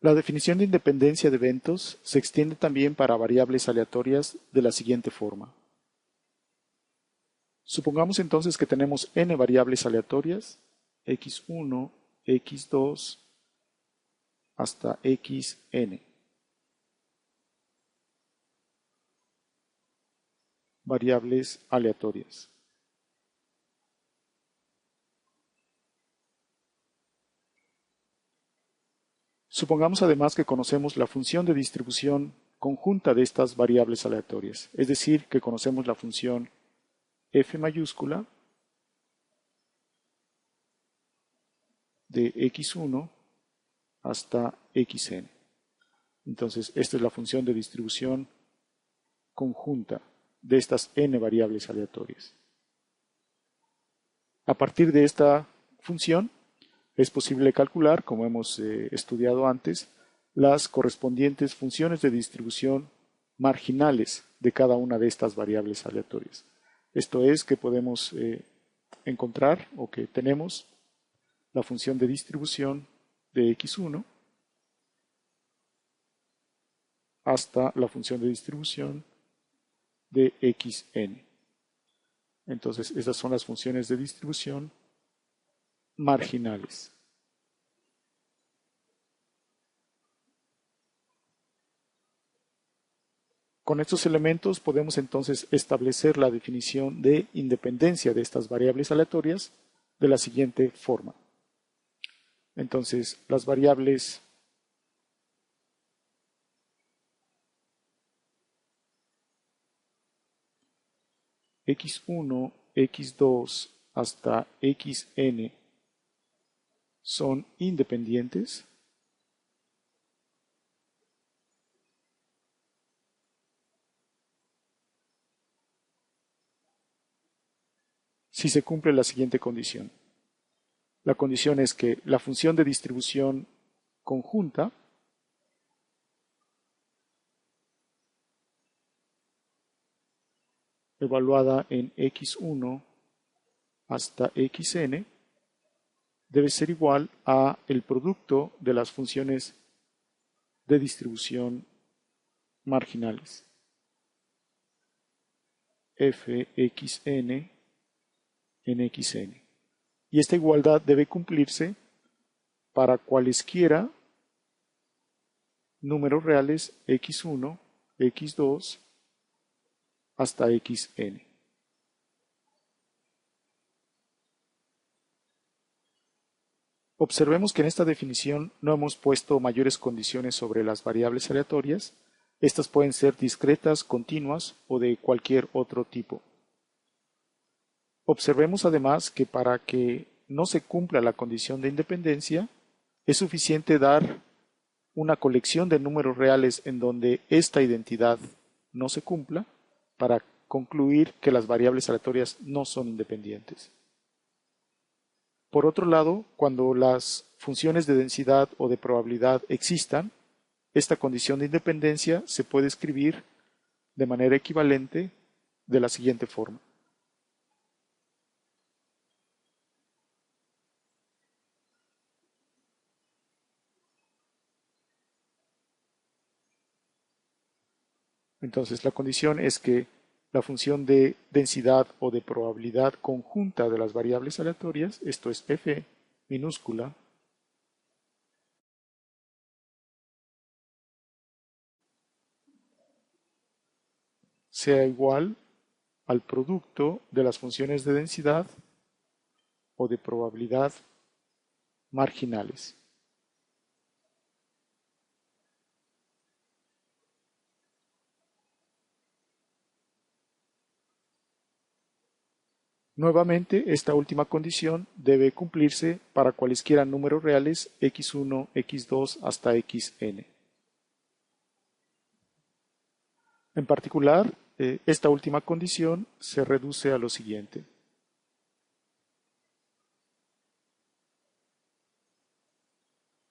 La definición de independencia de eventos se extiende también para variables aleatorias de la siguiente forma. Supongamos entonces que tenemos n variables aleatorias, x1, x2, hasta xn. Variables aleatorias. Supongamos además que conocemos la función de distribución conjunta de estas variables aleatorias, es decir, que conocemos la función f mayúscula de x1 hasta xn. Entonces, esta es la función de distribución conjunta de estas n variables aleatorias. A partir de esta función, es posible calcular, como hemos estudiado antes, las correspondientes funciones de distribución marginales de cada una de estas variables aleatorias. Esto es que podemos encontrar o que tenemos la función de distribución de x1 hasta la función de distribución de xn. Entonces, estas son las funciones de distribución marginales. Con estos elementos podemos entonces establecer la definición de independencia de estas variables aleatorias de la siguiente forma. Entonces, las variables x1, x2 hasta xn son independientes si se cumple la siguiente condición. La condición es que la función de distribución conjunta evaluada en x1 hasta xn debe ser igual a el producto de las funciones de distribución marginales fxn en xn. Y esta igualdad debe cumplirse para cualesquiera números reales x1, x2 hasta xn. Observemos que en esta definición no hemos puesto mayores condiciones sobre las variables aleatorias. Estas pueden ser discretas, continuas o de cualquier otro tipo. Observemos además que para que no se cumpla la condición de independencia, es suficiente dar una colección de números reales en donde esta identidad no se cumpla para concluir que las variables aleatorias no son independientes. Por otro lado, cuando las funciones de densidad o de probabilidad existan, esta condición de independencia se puede escribir de manera equivalente de la siguiente forma. Entonces, la condición es que la función de densidad o de probabilidad conjunta de las variables aleatorias, esto es f minúscula, sea igual al producto de las funciones de densidad o de probabilidad marginales. Nuevamente, esta última condición debe cumplirse para cualesquiera números reales x1, x2 hasta xn. En particular, esta última condición se reduce a lo siguiente.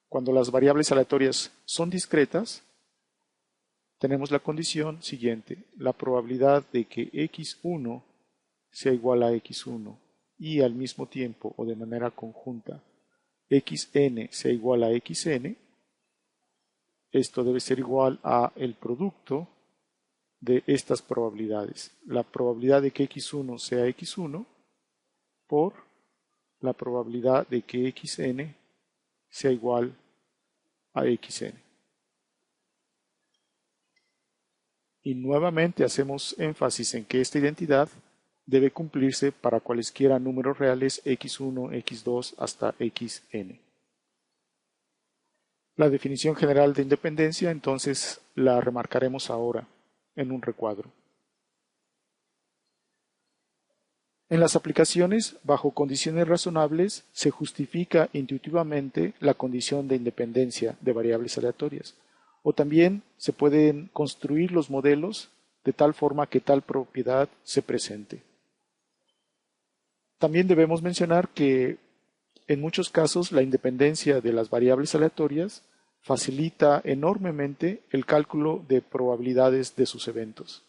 Cuando las variables aleatorias son discretas, tenemos la condición siguiente. La probabilidad de que x1 sea igual a x1 y al mismo tiempo o de manera conjunta xn sea igual a xn esto debe ser igual a el producto de estas probabilidades. La probabilidad de que x1 sea x1 por la probabilidad de que xn sea igual a xn. Y nuevamente hacemos énfasis en que esta identidad debe cumplirse para cualesquiera números reales x1, x2 hasta xn. La definición general de independencia entonces la remarcaremos ahora en un recuadro. En las aplicaciones, bajo condiciones razonables, se justifica intuitivamente la condición de independencia de variables aleatorias, o también se pueden construir los modelos de tal forma que tal propiedad se presente. También debemos mencionar que en muchos casos la independencia de las variables aleatorias facilita enormemente el cálculo de probabilidades de sus eventos.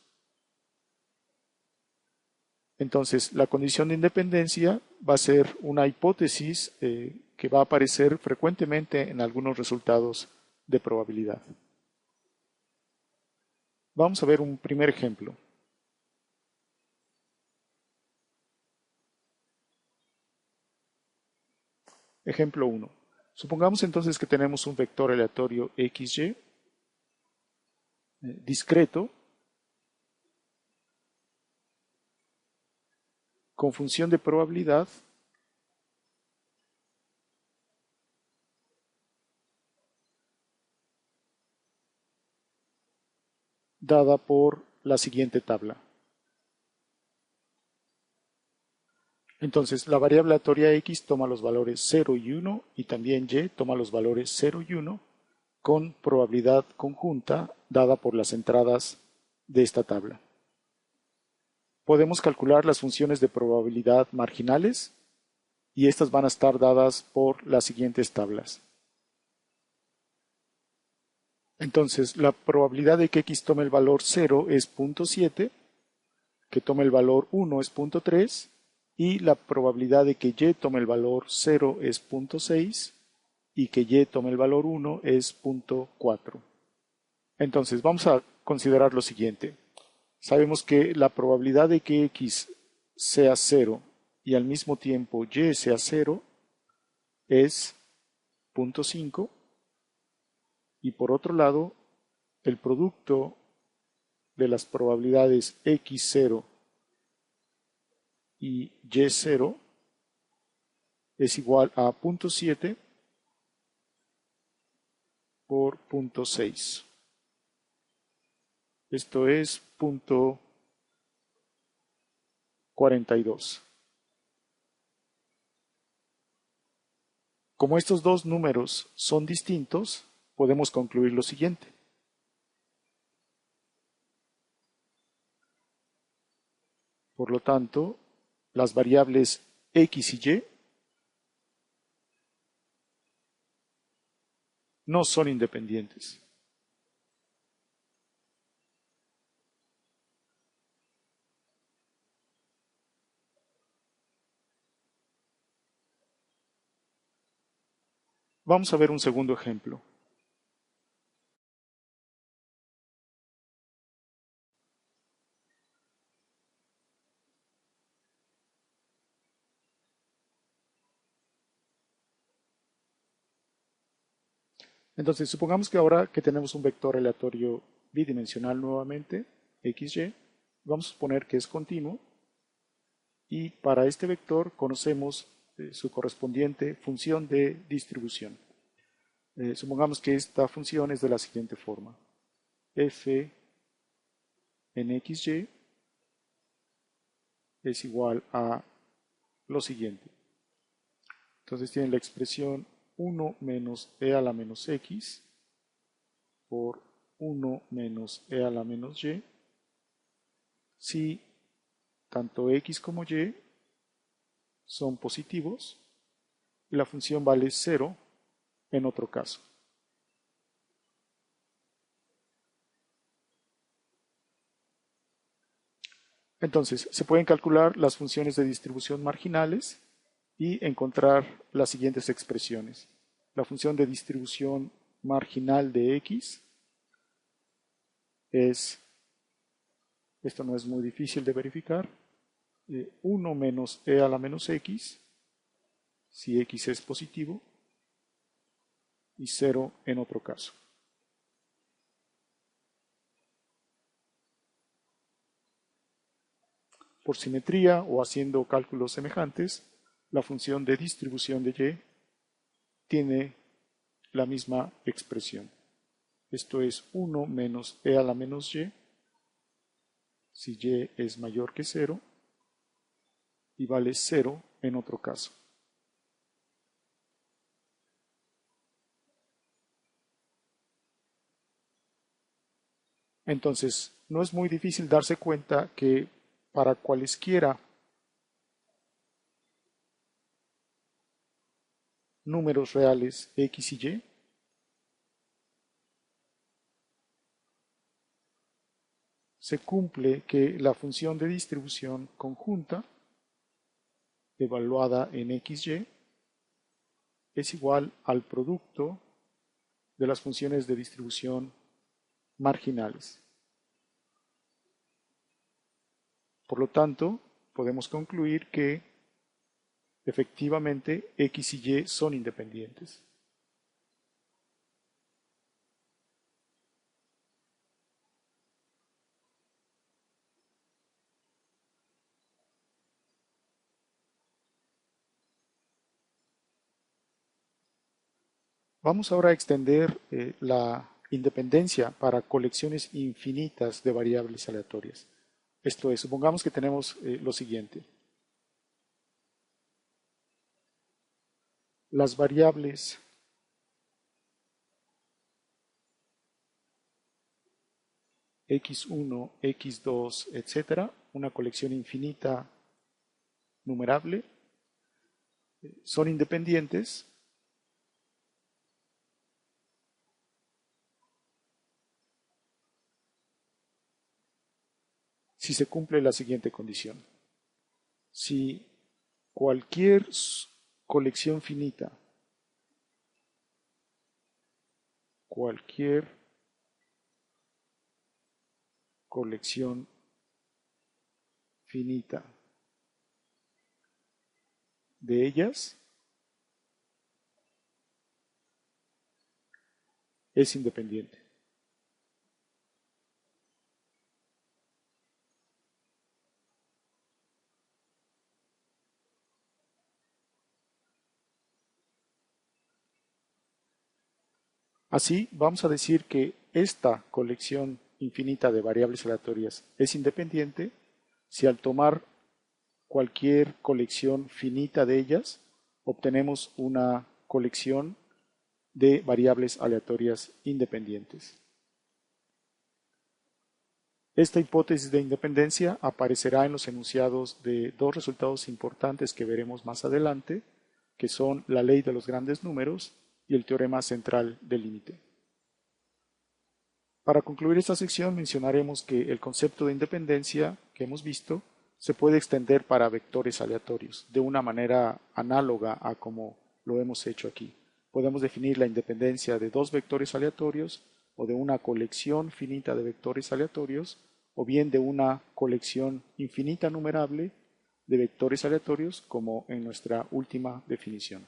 Entonces, la condición de independencia va a ser una hipótesis que va a aparecer frecuentemente en algunos resultados de probabilidad. Vamos a ver un primer ejemplo. Ejemplo 1. Supongamos entonces que tenemos un vector aleatorio xy discreto con función de probabilidad dada por la siguiente tabla. Entonces, la variable aleatoria x toma los valores 0 y 1 y también y toma los valores 0 y 1 con probabilidad conjunta dada por las entradas de esta tabla. Podemos calcular las funciones de probabilidad marginales y estas van a estar dadas por las siguientes tablas. Entonces, la probabilidad de que x tome el valor 0 es 0.7, que tome el valor 1 es 0.3 y la probabilidad de que y tome el valor 0 es 0.6 y que y tome el valor 1 es 0.4. Entonces, vamos a considerar lo siguiente. Sabemos que la probabilidad de que x sea 0 y al mismo tiempo y sea 0 es 0.5 y por otro lado el producto de las probabilidades x0 y y0 es igual a 0.7 por 0.6. Esto es 0.42. Como estos dos números son distintos, podemos concluir lo siguiente. Por lo tanto, las variables x y y no son independientes. Vamos a ver un segundo ejemplo. Entonces, supongamos que ahora que tenemos un vector aleatorio bidimensional nuevamente, xy, vamos a suponer que es continuo y para este vector conocemos su correspondiente función de distribución. Supongamos que esta función es de la siguiente forma. F en xy es igual a lo siguiente. Entonces tiene la expresión 1 menos e a la menos x por 1 menos e a la menos y si tanto x como y son positivos y la función vale 0 en otro caso. Entonces, se pueden calcular las funciones de distribución marginales y encontrar las siguientes expresiones. La función de distribución marginal de X es, esto no es muy difícil de verificar, 1 menos e a la menos X, si X es positivo, y 0 en otro caso. Por simetría o haciendo cálculos semejantes, la función de distribución de Y tiene la misma expresión. Esto es 1 menos e a la menos Y, si Y es mayor que 0, y vale 0 en otro caso. Entonces, no es muy difícil darse cuenta que para cualesquiera números reales X y Y, se cumple que la función de distribución conjunta evaluada en XY es igual al producto de las funciones de distribución marginales. Por lo tanto, podemos concluir que efectivamente X y Y son independientes. Vamos ahora a extender la independencia para colecciones infinitas de variables aleatorias. Esto es, supongamos que tenemos lo siguiente. Las variables x1, x2, etcétera, una colección infinita numerable, son independientes si se cumple la siguiente condición. Si cualquier colección finita, cualquier colección finita de ellas es independiente. Así, vamos a decir que esta colección infinita de variables aleatorias es independiente si al tomar cualquier colección finita de ellas obtenemos una colección de variables aleatorias independientes. Esta hipótesis de independencia aparecerá en los enunciados de dos resultados importantes que veremos más adelante, que son la ley de los grandes números y el teorema central del límite. Para concluir esta sección mencionaremos que el concepto de independencia que hemos visto se puede extender para vectores aleatorios de una manera análoga a como lo hemos hecho aquí. Podemos definir la independencia de dos vectores aleatorios o de una colección finita de vectores aleatorios o bien de una colección infinita numerable de vectores aleatorios como en nuestra última definición.